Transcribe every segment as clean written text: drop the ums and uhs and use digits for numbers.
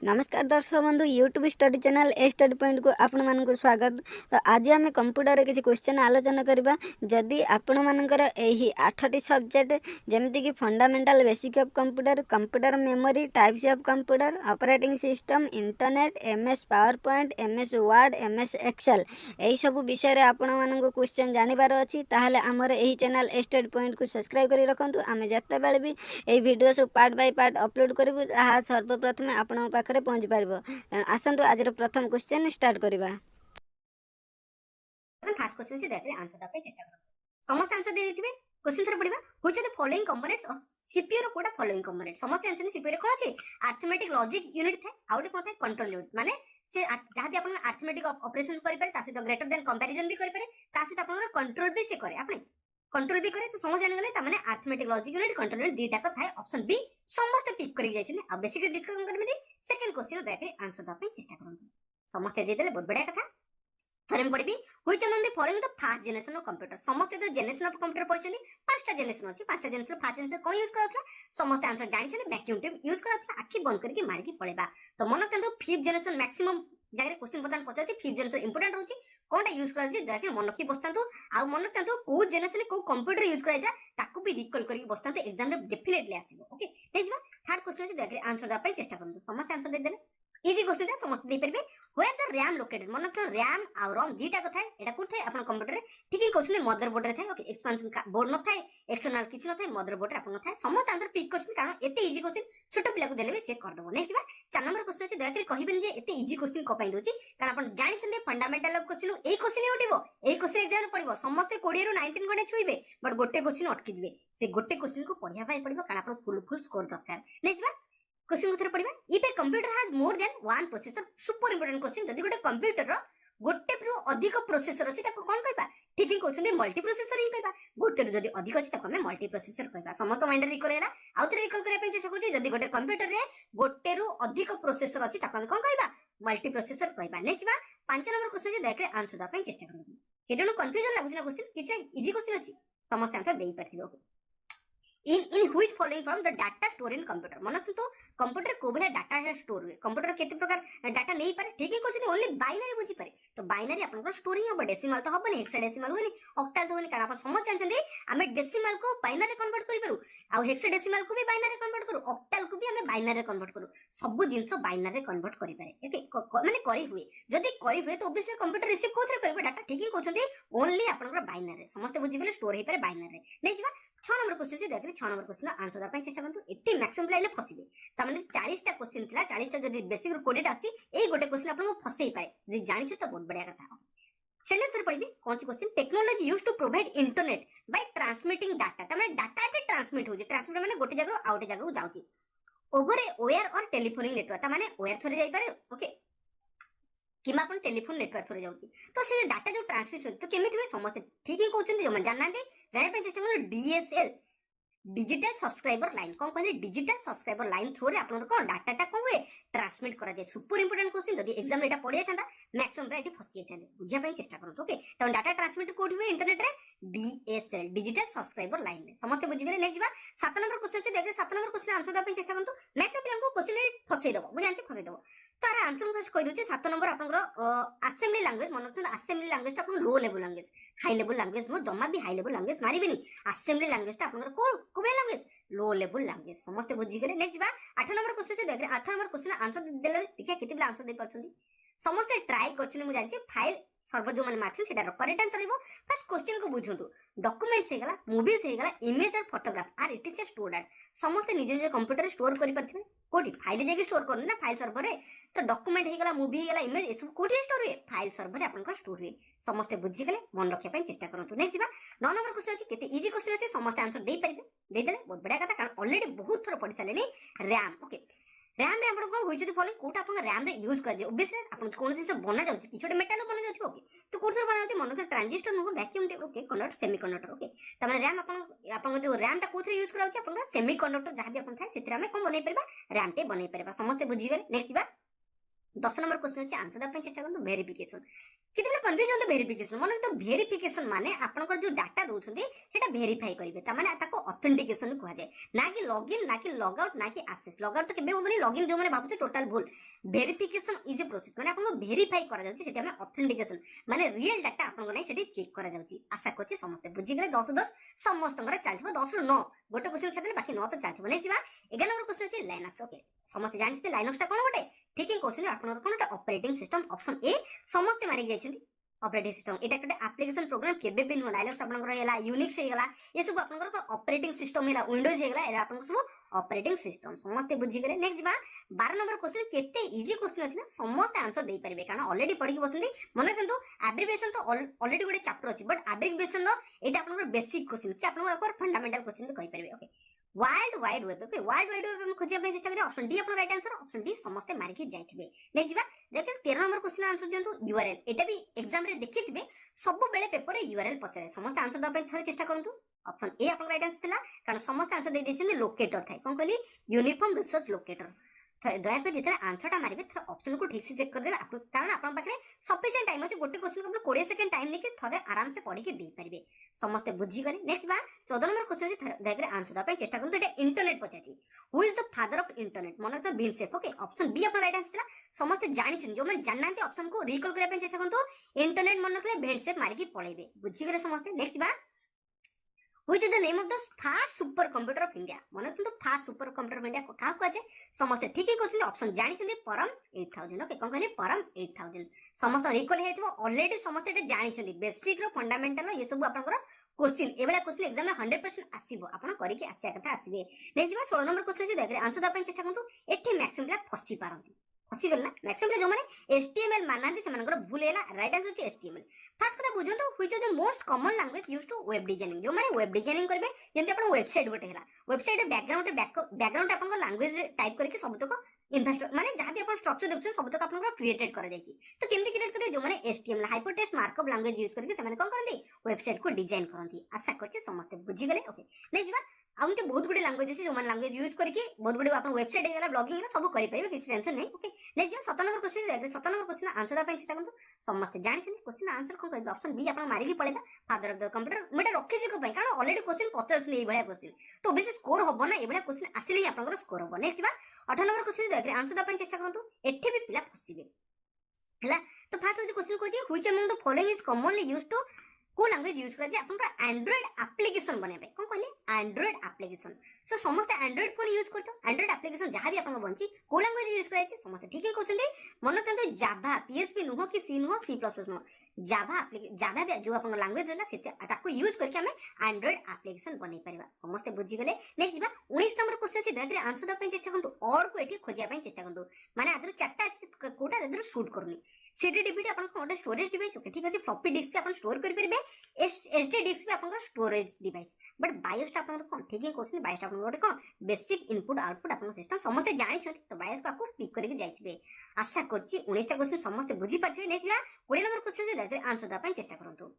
नमस्कार दर्शक बंधु यूट्यूब स्टडी चैनल ए स्टडी पॉइंट को आपण मानक स्वागत। तो आज आम कंप्यूटर किसी क्वेश्चन आलोचना करबा। जदि आपण मानकर एही 8टी सब्जेक्ट जेमति कि fundamental basic of computer, computer memory, types of computer, operating system, internet, MS PowerPoint, MS Word, MS Excel एही सब विषय रे आपण मानक क्वेश्चन जानिबार अछि ताहले हमर एही चैनल ए स्टडी पॉइंट को सब्सक्राइब करि रखंतु। आमे जत्ते बेले भी एही वीडियो सब पार्ट बाय पार्ट अपलोड करबु आहा सर्वप्रथम आपण पाखरे पहुंच पारिबो। आसंतु आज प्रथम क्वेश्चन स्टार्ट करबा। फर्स्ट क्वेश्चन से देखले आंसर दा पे चेष्टा करो। समस्त आंसर दे देथिबे। क्वेश्चन थरे पढिबा। Which of the following components of CPU रो कोडा फॉलोइंग कंपोनेंट समस्त आंसर सीपीयू रे कोन अछि अरिथमेटिक लॉजिक यूनिट थाए आउटे कोन थाए कंट्रोल यूनिट माने से जहां भी आपण अरिथमेटिक ऑपरेशन करि पारे तासे ग्रेटर देन कंपैरिजन भी करि पारे तासे आपण कंट्रोल भी से करे आपण कंट्रोल भी करे तो समझ जान गले त माने arithmetic logic unit control unit दीटा को थाए ऑप्शन बी समस्त टिक करि जाय छै आ बेसिकली डिस्कशन करबे। सेकंड क्वेश्चन देखि आंसर दा पे चेष्टा करंतु। समस्त दे देले बहुत बढ़िया कथा। थरेम पढ़ी which among the following the first generation of computer समस्त जो जनरेशन ऑफ कंप्यूटर पढ़छनी पांचटा जनरेशन अछि पांचटा जनरेशन फर्स्ट जनरेशन कोन यूज करथला समस्त आंसर जानि छथि वैक्यूम ट्यूब यूज करथला आखि बंद करके मारि के पळेबा। तो मन केंदो फिफ्थ जनरेशन मैक्सिमम जागे क्वेश्चन पदान पचाछि फिफ्थ जनरेशन इंपोर्टेंट होछि कोनटा यूज करछि जाके मन की बस्तांतु आ मन केंदो को जनरेशन को कंप्यूटर यूज कराय जा ताकू भी रिकॉल करके बस्तांतु एग्जाम रे डेफिनेटली आसीबो। ओके देखिबा थर्ड क्वेश्चन अछि जाके आंसर दा पय चेष्टा करंतु। समस्त आंसर दे देले इजी क्वेश्चन है समस्त दे परबे। वेयर द रैम लोकेटेड मन तो रैम आ रोम दीटा को थाए एटा कोठे अपन कंप्यूटर रे ठीक ही क्वेश्चन मदरबोर्ड रे थाए। ओके एक्सपेंशन बोर्ड न थाए एक्सटर्नल किछ न थाए मदरबोर्ड रे अपन थाए समस्त आंसर पिक क्वेश्चन कारण एते इजी क्वेश्चन छोट पिला को देले से कर दबो। नेक्स्ट बा 4 नंबर क्वेश्चन अछि दयाकरी कहिबेन जे एते इजी क्वेश्चन को पई दोछि कारण अपन जानि छन फंडामेंटल ऑफ क्वेश्चन ए क्वेश्चन उठिबो ए क्वेश्चन एग्जाम पड़िबो समस्त 20 रो 19 गडे छुइबे बट गोटे क्वेश्चन अटकी दिबे से गोटे क्वेश्चन को पढिया पई पड़िबो कारण अपन फुल स्कोर दरकार। नेक्स्ट बा क्वेश्चन उत्तर पड़िबा if a computer has more than one processor super important question जदि गोटे कंप्यूटर रो गोटे प्रो अधिक प्रोसेसर अछि ताको कोन कहबा ठीक ही क्वेश्चन मल्टी प्रोसेसर ही कहबा गोटे जदि अधिक अछि ताको हमें मल्टी प्रोसेसर कहबा। समस्त माइंड रिकॉल हैला आउतरे रिकॉल करे पे चेष्टा करूची जदि गोटे कंप्यूटर रे गोटे रो अधिक प्रोसेसर अछि ताको हम कोन कहबा मल्टी प्रोसेसर कहबा। नेक्स्ट बा 5 नंबर क्वेश्चन जे देखले आंसर दा पे चेष्टा करूची केजनो कंफ्यूजन लागुची ना क्वेश्चन किछ इजी क्वेश्चन अछि समस्त आंसर देई पाथिबो। in which following from the data store in computer मन तो कंप्यूटर को भले डाटा स्टोर हुए कंप्यूटर केते प्रकार डाटा नहीं पारे ठीक है क्वेश्चन ओनली बाइनरी बुझी पारे तो बाइनरी अपन स्टोरिंग हम डेसिमल तो हबनी हेक्साडेसिमल होनी ऑक्टल होनी कारण अपन समझ जानछन हमें डेसिमल को बाइनरी कन्वर्ट करि पारू आ हेक्साडेसिमल को भी बाइनरी कन्वर्ट करू ऑक्टल को भी हमें बाइनरी कन्वर्ट करू सब जिंस बाइनरी कन्वर्ट करि पारे ओके माने करि हुए जदी करि हुए तो ऑब्वियसली कंप्यूटर रिसीव कोथरे करबे डाटा ठीक है क्वेश्चन ओनली अपन बाइनरी समस्त बुझी गेले स्टोर हे पारे बाइनरी। नेक्स्ट बा 6 नंबर क्वेश्चन जे देखले 6 नंबर क्वेश्चन आंसर दा पई चेष्टा करंतु एटी मैक्सिमम लाइन फसिबे त माने 40 टा क्वेश्चन थिला 40 टा जदी बेसिक रो 20 टा आसी ए गोटे क्वेश्चन आपन को फसई पाए जदी जानि छ त बहुत बढ़िया कथा। सेंटेंस तर पढिबे कोन सी question technology used to provide internet by transmitting data त माने डाटा के ट्रांसमिट होजे ट्रांसमिट माने गोटे जगह आउटे जगह जाउची ओवर ए वायर और टेलीफोनिक नेटवर्क त माने वायर थरे जाई पारे ओके किमा अपन टेलीफोन नेटवर्क थरे जाउची तो से डाटा जो ट्रांसमिशन तो केमिति हुए समस्त ठीक ही क्वेश्चन जो मन जानना जाने पे चेष्टा करो डीएसएल डिजिटल सब्सक्राइबर लाइन कौन कहले डिजिटल सब्सक्राइबर लाइन थ्रू रे आपन को डाटा टा को हुए ट्रांसमिट करा जाय सुपर इंपोर्टेंट क्वेश्चन जदी एग्जाम एटा पढिया थांदा मैक्सिमम रे एटी फसी थांदे बुझिया पे चेष्टा करो ओके त डाटा ट्रांसमिट कोड हुए इंटरनेट रे डीएसएल डिजिटल सब्सक्राइबर लाइन रे समस्त बुझि गले। नेक्स्ट बा 7 नंबर क्वेश्चन से देखे 7 नंबर क्वेश्चन आंसर दा पे चेष्टा करंतु मैक्सिमम को क्वेश्चन फसई दबो मु जानछि फसई दबो तार आंसर फर्स्ट कहि दोचे 7 नंबर आपनकर असेंबली लैंग्वेज मन रखते असेंबली लैंग्वेज अपन low level language high level language no जम्मा भी हाई लेवल लैंग्वेज मारिबेनी असेंबली लैंग्वेज ता आपनकर कोबे लैंग्वेज लो लेवल लैंग्वेज समस्त बुझी गले। नेक्स्ट बा 8 नंबर क्वेश्चन से देखले 8 नंबर क्वेश्चन आंसर देले देखिया केते बिला आंसर दे परछंदी समस्त ट्राई करछन मु जानछि फाइल सर्वर जो माने मार्क्स सेटा करेक्ट आंसर हिबो फर्स्ट क्वेश्चन को बुझंतु डॉक्यूमेंट्स हे गला मूवीज हे गला इमेज और photograph are it is a stored समस्त निज निज कंप्यूटर स्टोर करि परथिबे कोठी फाइल जेके स्टोर करन ना फाइल सर्वर रे तो डॉक्यूमेंट हे गला मूवी हे गला इमेज एसु कोठी स्टोर हुए फाइल सर्वर रे अपन को स्टोर हुए समस्त बुझी गले मन रखे पई चेष्टा करंतु। नेक्स्ट बा 9 नंबर क्वेश्चन अछि केते इजी क्वेश्चन अछि समस्त आंसर दे परिबे दे देले बहुत बढ़िया कथा कारण ऑलरेडी बहुत थोर पढि सालेनी रैम ओके रैम रे आपण को होई जदी फॉलोइंग कोटा आपण रैम रे यूज कर जे ऑब्वियसली आपण कोन जिंस बना जाउची किछोटे मेटल बना जाउची ओके तो कोठर बना जाउची मन कर ट्रांजिस्टर नो वैक्यूम टे ओके कंडक्टर सेमीकंडक्टर ओके त माने रैम आपण जो रैम ता कोथरे यूज कराउची आपण सेमीकंडक्टर जहां भी आपण थाए सेतरा में कोन बनै परबा रैम टे बनै परबा समस्त बुझी गले। नेक्स्ट बा 10 नंबर क्वेश्चन अछि आंसर दा पे चेष्टा करन वेरिफिकेशन कितने कन्फ्यूज होते वेरिफिकेशन मन तो वेरिफिकेशन माने आपनकर जो डाटा दउछंती सेटा वेरीफाई करिवे ता माने ताको ऑथेंटिकेशन कहवा जाय ना कि लॉगिन ना कि लॉग आउट ना कि एक्सेस लॉग आउट तो केबे होबनी लॉगिन जो माने भाबुछ टोटल भूल वेरिफिकेशन इज ए प्रोसेस माने आपन वेरीफाई करा जाउची सेटा में ऑथेंटिकेशन माने रियल डाटा आपन नै सेठी चेक करा जाउची आशा करछि समस्त बुझि गेले 10 10 समस्तंगर चालथिबो 10 रु 9 गोटे क्वेश्चन छादिले बाकी 9 तो चालथिबो नै जिबा 11 नंबर क्वेश्चन अछि लाइनक्स ओके समस्त जानछि लाइनक्स ता कोन गोटे ठीक है क्वेश्चन आपन कोन ऑपरेटिंग सिस्टम ऑप्शन ए समस्त मारि जायछन्ती ऑपरेटिंग सिस्टम एटा कटे एप्लीकेशन प्रोग्राम केबे भी नो लाइनक्स आपनकर हेला यूनिक्स हेगला ये सब आपनकर ऑपरेटिंग सिस्टम हेला विंडोज हेगला एरा आपन सब ऑपरेटिंग सिस्टम समस्त बुझि गेले नेक्स्ट बा 12 नंबर क्वेश्चन केते इजी क्वेश्चन अछि ना समस्त आंसर दे परिबे कारण ऑलरेडी पढि के बसंती मने किंतु एब्रिविएशन तो ऑलरेडी गोटे चैप्टर अछि बट एब्रिविएशन नो एटा आपनकर बेसिक क्वेश्चन अछि आपनकर फंडामेंटल क्वेश्चन कहि परिबे okay world wide web okay world wide web में खोजिया पे चेष्टा करिए ऑप्शन डी आपन राइट आंसर ऑप्शन डी समस्त मारि के जाइथिबे नेक्स्ट बा देखिए 13 नंबर क्वेश्चन आंसर दियंतु यूआरएल एटा भी एग्जाम रे देखिथिबे सब बेले पेपर रे यूआरएल पचरे समस्त आंसर द पे थरे चेष्टा करंतु ऑप्शन ए आपन राइट आंसर थिला कारण समस्त आंसर दे देछन लोकेटर थाय कोन कहली यूनिफॉर्म रिसर्च लोकेटर दया कर जेते आंसर टा मारिबे थरे ऑप्शन को ठीक से चेक कर देबे आपन कारण आपन पाखरे सफिशिएंट टाइम अछि गोटे क्वेश्चन को 20 सेकंड टाइम लेके थरे आराम से पढी के दे परिबे समस्त बुझी गले नेक्स्ट बा 14 नंबर क्वेश्चन अछि देखरे आंसर द पे चेष्टा करंतु एटा इंटरनेट पचाची who is the father of internet मन तो विंसेप ओके ऑप्शन बी आपन राइट आंसर समस्त जानि छिन जो मैं जाननांती ऑप्शन को रिकॉल करे पे चेष्टा करंतु इंटरनेट मन रखले विंसेप मारि के पळेबे बुझी गले समस्त नेक्स्ट बा Which is the name of the fast supercomputer of India? मन तो fast supercomputer of India को कहा कहते समस्त ठीक ही क्वेश्चन ऑप्शन जानि छथि परम 8000 ओके कोन कहले परम 8000 समस्त रिकॉल हेथिबो ऑलरेडी समस्त एटा जानि छथि बेसिक रो फंडामेंटल ये सब आपनकर क्वेश्चन एबेला क्वेश्चन एग्जाम में 100% आसीबो आपन करि के आसिया कथा आसीबे नै जिबा 16 नंबर क्वेश्चन जे देखरे आंसर द पे चेष्टा करंतु एठी मैक्सिमम फसी पारंती फसी गला मैक्सिमम जो माने HTML माननांती सेमानकर भूल हेला राइट आंसर छि HTML फर्स्ट कथा बुझो तो which is the most common language used to web designing जो माने वेब डिजाइनिंग करबे जेंते अपन वेबसाइट गोटे हेला वेबसाइट बैकग्राउंड अपन लैंग्वेज टाइप करके सब तक इन्वेस्टर माने जहां भी अपन स्ट्रक्चर देखछन सब तक अपन क्रिएटेड कर जायछि तो केमति क्रिएट करे जो माने HTML hypertext markup language use करके सेमाने कोन करंती वेबसाइट को डिजाइन करंती आशा करछि समस्त बुझि गले ओके नेक्स्ट बा आउन तो बहुत गुडी लैंग्वेज अछि जो माने लैंग्वेज यूज करके बहुत गुडी अपन वेबसाइट हेला ब्लॉगिंग हेला सब करि परिबे किछ टेंशन नै ओके नेक्स्ट 17 नंबर क्वेश्चन देखरे 17 नंबर क्वेश्चन आंसर द पे चेष्टा करंतु समस्त जानि छन क्वेश्चन आंसर कोन कहबे ऑप्शन बी अपन मारि के पळेबा फादर ऑफ द कंप्यूटर मेटा रखि जे को पय कारण ऑलरेडी क्वेश्चन 50 नै बढिया क्वेश्चन तो बेसी स्कोर होबो ना एबडा क्वेश्चन आसिले ही आपनकर स्कोर होबो नेक्स्ट बा 18 नंबर क्वेश्चन देखरे आंसर द पे चेष्टा करंतु एठी भी पिला फसिबे हला तो फास्ट क्वेश्चन को जे which among the following is commonly used to को लैंग्वेज यूज करा जे अपन एंड्रॉइड एप्लीकेशन बनेबे कोन कहले एंड्रॉइड एप्लीकेशन सो समस्त एंड्रॉइड को यूज करतो एंड्रॉइड एप्लीकेशन जहां भी अपन बंची को लैंग्वेज यूज करा जे समस्त ठीक है कहउछन्ती मन कंतो जावा पीएचपी नुहो कि सी नुहो सी प्लस प्लस नुहो जावा जो अपन लैंग्वेज रहला सेते ताको यूज करके हमें एंड्रॉइड एप्लीकेशन बनै परिबा समस्त बुझि गले नेक्स्ट बा 19 नंबर क्वेश्चन छै देखरे आंसर द पे चेष्टा करंतु और को एठी खोजिया पे चेष्टा करंतु माने आदर चारटा कोटा आदर शूट करनी सीडी डीवीडी अपन को स्टोरेज डिवाइस ओके ठीक अछि फ्लॉपी डिस्क पे अपन स्टोर कर परबे एसडी डिस्क पे अपन स्टोरेज डिवाइस बट बायोस टा अपन कोन ठीक है क्वेश्चन बायोस टा अपन गोटे कोन बेसिक इनपुट आउटपुट अपन सिस्टम समस्त जानि छथि तो बायोस को आपको पिक करके जाइथिबे आशा करछि 19 टा क्वेश्चन समस्त बुझि पाथिबे नेक्स्ट 20 नंबर क्वेश्चन जे देखरे आंसर द पे चेष्टा करंतु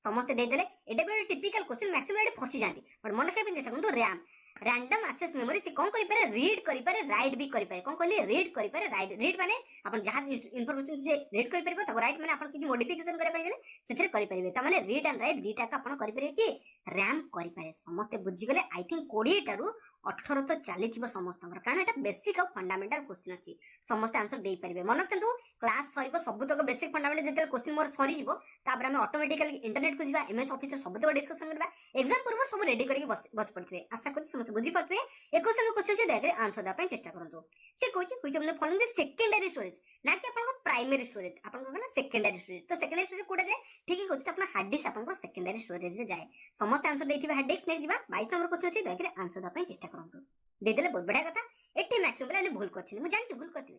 समस्त दे देले एटा बे टिपिकल क्वेश्चन मैक्सिमम एटे फसी जांती बट मन के चेष्टा करंतु रैम रैंडम एक्सेस मेमोरी से कोन करि पारे रीड करि पारे राइट भी करि पारे कोन कहले रीड करि पारे राइट रीड माने अपन जहां इंफॉर्मेशन से रीड करि परबो त राइट माने अपन किछि मॉडिफिकेशन करे पाइले सेथरे करि परिबे त माने रीड एंड राइट दीटा का अपन करि पारे कि रैम करि पारे समस्त बुझि गले आई थिंक 20 टारु 18 तो चली समस्त कारण एटा बेसिक और फंडामेंटल क्वेश्चन अछि समस्त आंसर दे परिबे मन किंतु क्लास सरीबो सब तक बेसिक फंडामेंटल जेते क्वेश्चन मोर सरी जिवो तापर हम ऑटोमेटिकली इंटरनेट को जिबा एमएस ऑफिस सब तक डिस्कशन करबा एग्जाम पूर्व सब रेडी करके बस पड़थिबे आशा करछि समस्त बुझि पड़थिबे ए क्वेश्चन से देखरे आंसर द पे चेष्टा करंतु से कोछि कुछ हमने फॉलोइंग द सेकेंडरी स्टोरेज ना कि अपन को प्राइमरी स्टोरेज अपन को कहला सेकेंडरी स्टोरेज तो सेकेंडरी स्टोरेज कोटा जाय ठीक है कोछि अपन हार्ड डिस्क अपन को सेकेंडरी स्टोरेज रे जाय समस्त आंसर देथिबे हार्ड डिस्क नै जिबा 22 नंबर क्वेश्चन छै देखरे आंसर द पे चेष्टा करंतु दे देले बहुत बढ़िया कथा एठी मैक्सिमम लाइन भूल करछि मु जानछि भूल करथि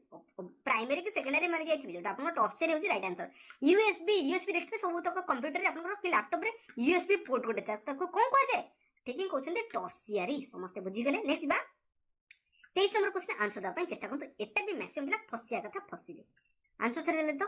प्राइमरी के सेकेंडरी माने जायछि जोटा अपन टॉर्चरी होछि राइट आंसर यूएसबी देखबे सब तक कंप्यूटर रे अपन को लैपटॉप रे यूएसबी पोर्ट गोटे ताको कोन कह जाय ठीक है कहउछन्ते टॉर्चरी समस्त बुझि गेले नेक्स्ट बा 23 नंबर क्वेश्चन आंसर द पे चेष्टा करंतु एटा भी मैक्सिमम ला फसिया कथा फसिबे आंसर थरे ले तो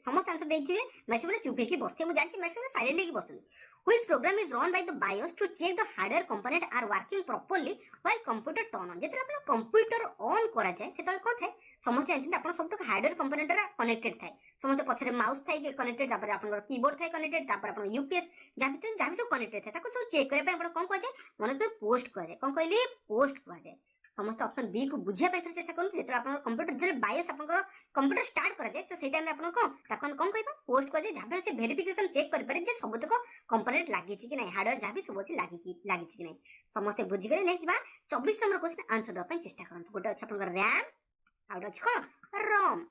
समस्त आंसर देथिबे मैक्सिमम चुप हेकी बसथे मु जानछि मैक्सिमम साइलेंट हेकी बसथि which program is run by the BIOS to check the hardware component are working properly while computer turn on. जेतले आपण कंप्यूटर ऑन करा जाय सेतले कोन थाय समस्त जानछन आपण सब तक हार्डवेयर कंपोनेंट रा कनेक्टेड थाय समस्त पछरे माउस थाय कनेक्टेड तापर आपण कीबोर्ड थाय कनेक्टेड तापर आपण यूपीएस जाबि सब कनेक्टेड थाय ताको सब चेक करे पे आपण कोन कह जाय मन तो पोस्ट कह जाय कोन कहली पोस्ट कह जाय समस्त ऑप्शन बी को बुझिया पे चेष्टा करन जेतले आपण कंप्यूटर जेतले बायस आपण कंप्यूटर स्टार्ट करा जाय तो सेई टाइम रे आपण कोन कहबा पोस्ट कह जाय जाबे से वेरिफिकेशन चेक कर पारे जे सब तक कंपोनेंट लागि छि कि नै हार्डवेयर जाबि सब अछि लागि छि कि नै समस्त बुझि गले नेक्स्ट बा 24 नंबर क्वेश्चन आंसर द पे चेष्टा करन गोटे अछि आपण रैम आउट अछि कोन रोम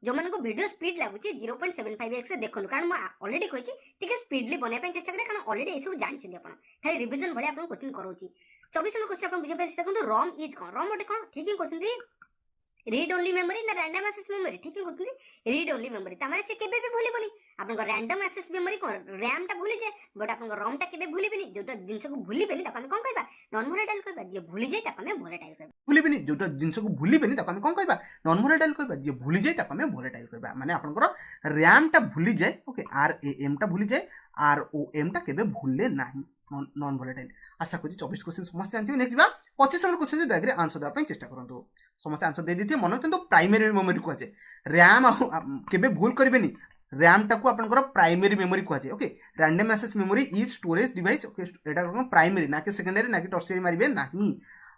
जो मन को वीडियो स्पीड लागुची 0.75x से देखन कारण म ऑलरेडी कहछि ठीक है स्पीडली बने पे चेष्टा करे कारण ऑलरेडी ए सब जानि छि आपण खाली रिवीजन भले आपण क्वेश्चन करोची 24 नंबर क्वेश्चन आपण बुझे पे चेष्टा करन रोम इज कोन रोम ओटे कोन ठीक है क्वेश्चन रीड ओनली मेमोरी ना रैंडम एक्सेस मेमोरी ठीक है कहते रीड ओनली मेमोरी तमारे से केबे भी भूली बनी आपन रैंडम एक्सेस मेमोरी कोन रैम टा भूली जाय बट आपन रोम टा केबे भूली बनी जोटा जिंस को भूली बनी तक हम कोन कहबा नॉन वोलेटाइल कहबा जे भूली जाय तक हम वोलेटाइल कहबा भूली बनी जोटा जिंस को भूली बनी तक हम कोन कहबा नॉन वोलेटाइल कहबा जे भूली जाय तक हम वोलेटाइल कहबा माने आपन रैम टा भूली जाय ओके आर ए एम टा भूली जाय आर ओ एम टा केबे भूले नाही नॉन वोलेटाइल आशा करी 24 क्वेश्चन समस्त जानथिबे नेक्स्ट बा 25 नंबर क्वेश्चन दयाग्रे आंसर देबा चेष्टा करंतु समस्त आंसर दे दिथिए मन तो प्राइमरी मेमोरी को जे रैम केबे भूल करबेनी रैम टा को आपनकर प्राइमरी मेमोरी को जे okay random access memory is storage device okay एटा कोन प्राइमरी ना कि सेकेंडरी ना कि टर्शियरी मारिबे नाही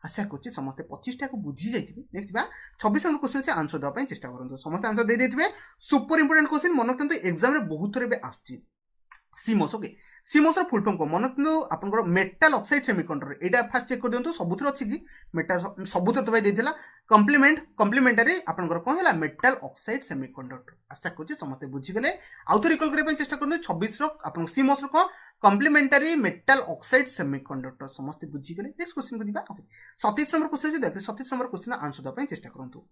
आशा करछि समस्त 25 टा को बुझी जाइथिबे नेक्स्ट बा 26 नंबर क्वेश्चन से आंसर देबा चेष्टा करंतु समस्त आंसर दे देथिबे सुपर इंपोर्टेंट क्वेश्चन मन तो एग्जाम रे बहुत थरे बे आछि सीमोस ओके सीमोस र फुल फॉर्म को मन किंतु आपनकर मेटल ऑक्साइड सेमीकंडक्टर एटा फर्स्ट चेक कर दियंतु सबुथर अछि कि मेटल सबुथर तो भाई देथिला कॉम्प्लीमेंटरी आपनकर कोन हला मेटल ऑक्साइड सेमीकंडक्टर आशा करछि समस्त बुझी गले आउथ रिकॉल करे चेष्टा करनु 26 रो आपन सीमोस रो को कॉम्प्लीमेंटरी मेटल ऑक्साइड सेमीकंडक्टर समस्त बुझी गले नेक्स्ट क्वेश्चन को दिबा ओके 27 नंबर क्वेश्चन जे देखि 27 नंबर क्वेश्चन आंसर द चेष्टा करंतु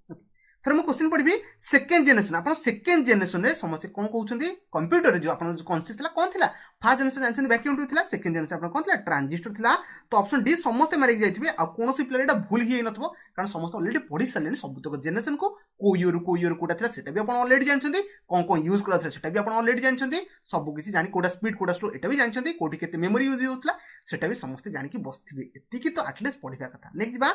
थर मो क्वेश्चन पढ़बी सेकंड जनरेशन आपन सेकंड जनरेशन रे समस्त कोन कहउछंती कंप्यूटर रे जो आपन कॉन्सेप्ट थिला कोन थिला फर्स्ट जनरेशन जानछन वैक्यूम ट्यूब थिला सेकंड जनरेशन आपन कोन थिला ट्रांजिस्टर थिला तो ऑप्शन डी समस्त मारि जाइथिबे आ कोनोसी प्लेयर एटा भूल ही नथबो कारण समस्त ऑलरेडी पढ़ी सलेनी सब तक जनरेशन को को ईयर कोडा थिला सेटा भी आपन ऑलरेडी जानछंती कोन यूज करा थिला सेटा भी आपन ऑलरेडी जानछंती सब किछि जानि कोडा स्पीड कोडा स्लो एटा भी जानछंती कोठी केते मेमोरी यूज होतला सेटा भी समस्त जानि कि बसथिबे एति कि तो एटलीस्ट पढ़िबा कथा नेक्स्ट बा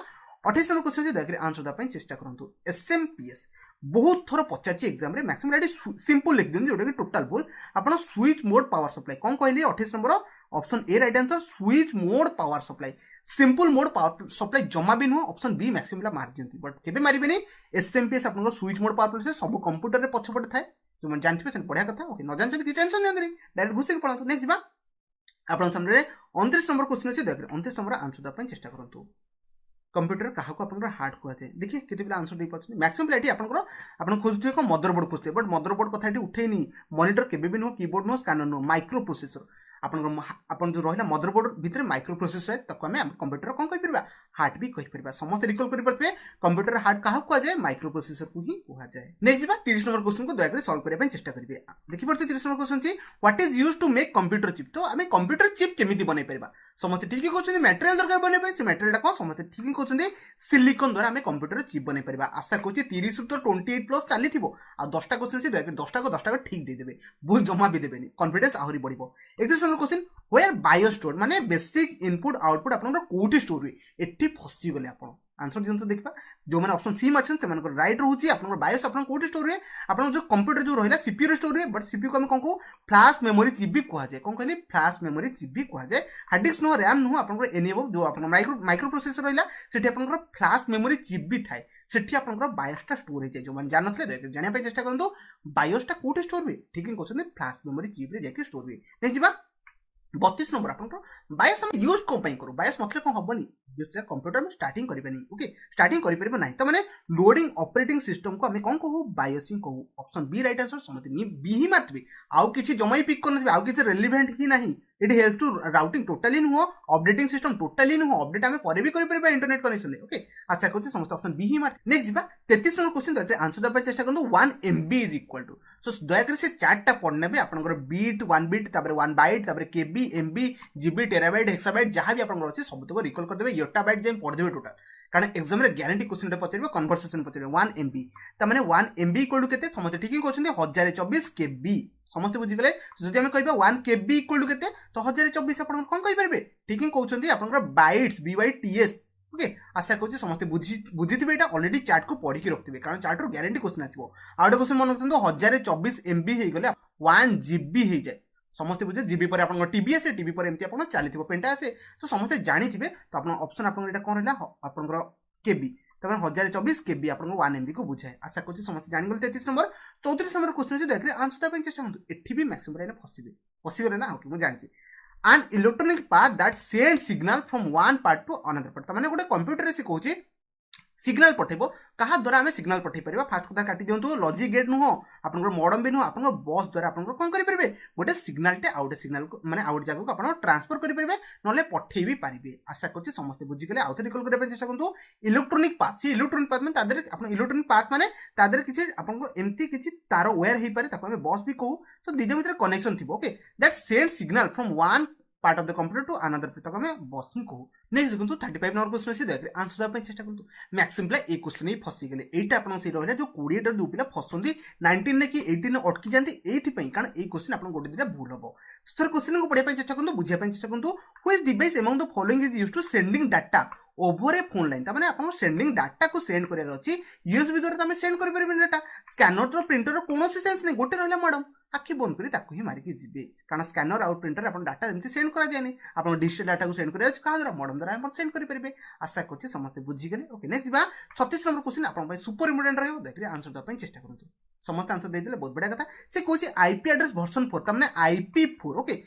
28 नंबर क्वेश्चन जे देखरे आंसर दा पई चेष्टा करंतु एसएमपीएस बहुत थोर पचाची एग्जाम रे मैक्सिमम रेडी सिंपल लिख दिन जोटा कि टोटल बोल आपण स्विच मोड पावर सप्लाई कोन कहली 28 number option A right answer switch mode power supply simple mode power supply जमा भी नो ऑप्शन बी मैक्सिमम मार दियंती बट केबे मारिबेनी एसएमपीएस आपण स्विच मोड पावर सप्लाई सब कंप्यूटर रे पछपटे थाए जो मन जानथिबे से पढिया कथा ओके न जानछे कि टेंशन नै डायरेक्ट घुसे के पळांतु नेक्स्ट बा आपण सामने 29 नंबर क्वेश्चन अछि देख 29 नंबर आंसर द पई चेष्टा करंतु कंप्यूटर कहा को अपन हार्ड को आते देखिए केते पिला आंसर दे पाछन मैक्सिमम लाइट अपन खोजथि को मदरबोर्ड खोजथि बट मदरबोर्ड कथा एठी उठेनी मॉनिटर केबे भी no keyboard no scanner no microprocessor अपन जो रहिला मदरबोर्ड भीतर माइक्रो प्रोसेसर तक हमें कंप्यूटर कोन कहि परबा हार्ड भी कहि परबा समस्त रिकॉल करि परबे कंप्यूटर हार्ड कहा को जाय माइक्रो प्रोसेसर को ही कहा जाय नेक्स्ट बा 30 नंबर क्वेश्चन को दया कर सॉल्व करिया चेष्टा करिवे देखि परते 30 नंबर क्वेश्चन छी what is used to make computer chip तो हमें कंप्यूटर चिप केमिति बनै परबा समस्त ठीक कहउछन मटेरियल दरकार बनै पे से मटेरियल को समस्त ठीक कहउछन सिलिकॉन द्वारा हमें कंप्यूटर चिप बनै परबा आशा करछि 30 तो 28 प्लस चाली थिबो आ 10 टा क्वेश्चन से दया कर 10 टा को ठीक दे देबे भूल जमा भी देबेनी कॉन्फिडेंस आहुरी बढ़िबो 31 number question where BIOS store माने बेसिक इनपुट आउटपुट आपन कोठी स्टोर हुई एठी फसी गले आपन आंसर दियंतो देखबा जो माने ऑप्शन सी मछन से मानकर राइट रहउची आपन बायोस आपन कोठी स्टोर हुए आपन जो कंप्यूटर जो रहिला सीपीयू रे स्टोर हुए बट सीपीयू को हम कोन को फ्लैश मेमोरी चिप भी कहा जाय कोन कहली फ्लैश मेमोरी चिप भी कहा जाय hard disk no RAM no आपन एनेबल जो आपन माइक्रो प्रोसेसर रहिला सेठी आपन फ्लैश मेमोरी चिप भी थाए सेठी आपन बायोस टा स्टोर हे जाय जो माने जानथले देख जानिया पे चेष्टा करंतो बायोस टा कोठी स्टोर हुए ठीक है क्वेश्चन फ्लैश मेमोरी चिप रे जाके स्टोर हुए नेक्स्ट बा 32 नंबर आपन बायोस हम यूज को पई करू बायोस मतलब कोन हबनी बेसिकली कंप्यूटर में स्टार्टिंग करि बनी ओके स्टार्टिंग करि परबो नाही तो माने लोडिंग ऑपरेटिंग सिस्टम को हमें कोन कहू बायोसिंग कहू ऑप्शन बी राइट आंसर समझ नी बी ही मातबे आउ किछि जमाई पिक करनबे आउ किछि रेलेवेंट ही नाही it help to routing totally no updating system totally no update हमें परे भी करि परबा इंटरनेट कनेक्शन ओके आशा करछि समस्त ऑप्शन बी ही मार नेक्स्ट जिबा 33 नंबर क्वेश्चन दते आंसर दबा चेष्टा करनु 1 MB इज इक्वल टू सो दया कर से चार्ट टा पढनेबे आपनकर बीट 1 बीट तापर 1 बाइट तापर केबी एमबी जीबी टेराबाइट हेक्साबाइट जहां भी आपनकर अछि सब तक रिकॉल कर देबे योटाबाइट जे पढ देबे टोटल कारण एग्जाम रे ग्यारंटी क्वेश्चन पचारे कन्वर्सेशन पचारे 1 MB तार 1 MB इक्वल टू केते समस्त ठीक ही कहते 1024 KB समस्त बुझीगले जदि आम कह 1 KB इक्वल टू केते तो 1024 आप कौन कहींपारे ठीक ही कहते आप बाइट्स BYTS ओके आशा करूँ समस्त बुझी ये अलरेडी चार्ट को पढ़ी रखिए कारण चार्ट रू ग्यारंटी क्वेश्चन आसो आउटे क्वेश्चन मन रखते 1024 MB हो गले 1 GB हो जाए समस्त बुझे जीबी पर आप टीवी आसे टीवी पर एमती आप चली पेंटा आसे तो समस्त जानी तो आप ऑप्शन आप कौन रहा आप केबी तमें 1024 KB आप 1 MB को बुझाए आशा करूँ समस्त जानीगल 33 नंबर 34 नंबर क्वेश्चन अच्छे देखिए आंसर देवाई चेष्टा करूँ एठी भी मैक्सिमम फसगले ना ओके मुझे जानी an electronic path that sends signal from one part to another part तमाने गोटे कंप्यूटर से कहूँ सिग्नल पठेबो कहा द्वारा आम सिग्नल पठे पारिबा फास्ट कथा काटी दियंतु लॉजिक गेट नुह आपन मॉडम भी नुह आपन बस द्वारा आपन कोन करि परिबे गोटे सिग्नलटे आउट सिग्नल को माने आउट जागो आपन ट्रांसफर करि परिबे नले पठेई भी पारिबे आशा करछि समस्त बुझि गेले आउथरे कॉल करबे चेष्टा करंतु इलेक्ट्रॉनिक पाथ से इलेक्ट्रॉनिक पाथ माने तादरे आपन इलेक्ट्रॉनिक पाथ माने तादरे किछि आपन को एम्ति किछि तार वायर हेई पारे ताको हम बस भी कहू तो दिजे भितर कनेक्शन थिबो okay that send signal from one part of the computer to another तक हमें बस ही कहू नेक्स्ट देखो 35 नंबर क्वेश्चन अच्छे देखिए आंसर देवाई चेष्टा करूँ मैक्सिमम पिला ए क्वेश्चन ही फसी गले एटा आपन से रहिला जो 20 जो पिला फसंदी 19 ने कि 18 ने अटकी जांती एथि पई कारण ए क्वेश्चन आपन गोटे दिटा भूल हबो सर क्वेश्चन को पढ़िया चेष्टा करूँ बुझिया चेष्टा करूँ which device among the following is used to sending data over a phone line तार आप सेंडिंग डाटा को सेंड करार अच्छी यूएसबी द्वारा तुम सेंड कर डाटा स्कैनर प्रिंटर कौन सेंस नहीं गोटे रहा मैडम आखि बंद कर मारिकी जी कारण स्कैनर आउ प्रिंटर आप डाटा जमी सेंड कराए आप डिजिटल डाटा को सेंड कर क्या मॉडम द्वारा आप सेंड करेंगे आशा कर समस्त बुझीगले ओके नेक्स्ट जा 36 नंबर क्वेश्चन आप सुपर इम्पोर्टेंट रही देखिए आंसर देवाई चेष्टा करूँ समस्त आंसर देते बहुत बढ़िया कथा से कौन आईपी एड्रेस वर्जन 4 तमें IP4 okay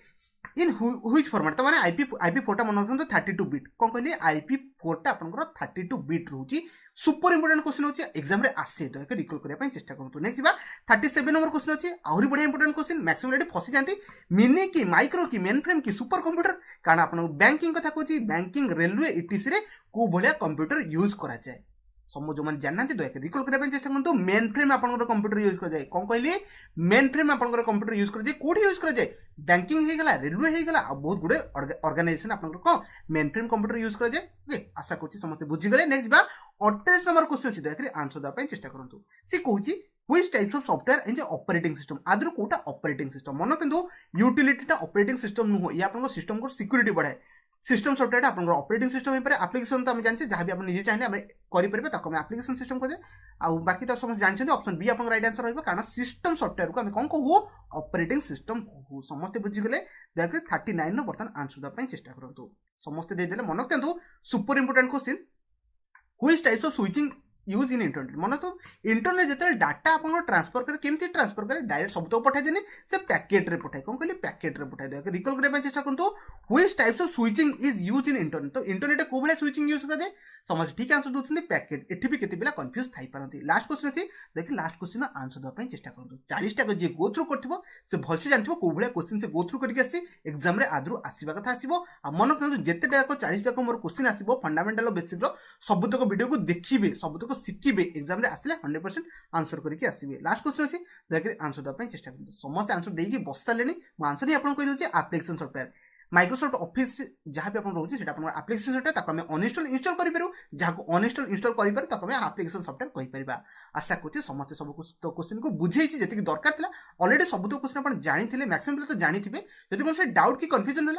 in which format तो माने IP4 टा मन रखते 32 बिट कौन कहली IP4 टा आपनकर 32 बिट रहउची सुपर इंपोर्टेंट क्वेश्चन होची एग्जाम रे आसे तो रिकॉल करिया पई चेष्टा करंतु नेक्स्ट बा 37 नंबर क्वेश्चन होची आहुरी बढ़िया इंपोर्टेंट क्वेश्चन मैक्सिमम रेडी फसी जानती मिनी की माइक्रो की मेन फ्रेम की सुपर कंप्यूटर कारण आपन बैंकिंग कथा कहूची बैंकिंग रेलवे ETC रे को भलिया कंप्यूटर यूज करा जाय समझ जो मैंने जानना दया रिकॉल करने चेष्टा करूँ मेन फ्रेम आप कंप्यूटर यूज कर जाए कौन कहली मेन फ्रेम आप कंप्यूटर यूज कर जाए कौटी यूज कर जाए बैंकिंग हो गला रेलवे हो गला बहुत गुड़े ऑर्गेनाइजेशन आप मेन फ्रेम कंप्यूटर यूज कर जाए ओके आशा करूँ समस्त बुझीगले नेक्स्ट बा 28 नंबर क्वेश्चन अच्छी दया आंसर देवाई चेष्टा करूँ सी कहूँ which types of software in operating system आदर कोटा ऑपरेटिंग सिस्टम मन किंतु यूटिलिटी ऑपरेटिंग सिस्टम नुह ये आप सिस्टम को सिक्यूरिटी बढ़ाए सिस्टम सॉफ्टवेयर आप ऑपरेटिंग सिस्टम एप्लिकेशन तो आम जाने जहाँ भी आप निजे चाहिए करेंगे ताको एप्लिकेशन सिस्टम कहे आउ बाकी तो समस्त जानते ऑप्शन बी आप राइट आंसर रहा कारण सिस्टम सॉफ्टवेयर को आम कौन कहू ऑपरेटिंग सिस्टम कहू समस्त बुझीगले देखिए 39 न बर्तमान आंसर देवाई चेष्टा करूँ समस्त देदेले मन रखते super important question which types of switching use in internet मन तो इंटरनेट जिते डाटा आप ट्रांसफर करे केमती ट्रांसफर करे डायरेक्ट सब तो पठाई देने से पैकेट रे पठाए कौन कहली पैकेट रे पठाई दे रिकॉल करने चेष्टा करूँ which types of switching is use in internet तो इंटरनेट को भाया स्विचिंग यूज कर समझ ठीक आंसर दूसरे पैकेट एठी भी केते पिला कंफ्यूज थाई पारंती लास्ट क्वेश्चन अछि देखि लास्ट क्वेश्चन आंसर देवाई चेष्टा करूँ 40 टा जे गो थ्रू करथिबो से भलसे जानथिबो को भाया क्वेश्चन से गो थ्रू करके आसी एग्जाम रे आदरू आसीबा कथा आसीबो आ मन करंतु जेते टा 40 तक मोर क्वेश्चन आसीबो फंडामेंटल बेसिक रो सबतक वीडियो को देखिबे सबतक सिखिबे एग्जाम रे आसले 100% आंसर करके आसीबे लास्ट क्वेश्चन अछि देखि आंसर देवाई चेष्टा करूँ समस्त आंसर देकी बससालेनी म आंसर ही आपन कहि दोछि एप्लिकेशन सॉफ्टवेयर माइक्रोसॉफ्ट ऑफिस जहाँ भी आप रोचे एप्लिकेशन सॉफ्टवेयर अनइंस्टॉल इंस्टॉल करें जहाँ अनइंस्टॉल इंस्टॉल करें ताको एप्लिकेशन सॉफ्टवेयर कहीपर आशा करुँचे समस्त सब क्वेश्चन को बुझे जी दरकार था ऑलरेडी सब तो क्वेश्चन आप जानी मैक्सिमम तो जानी जब कौन से डाउट कि कन्फ्यूजन रहा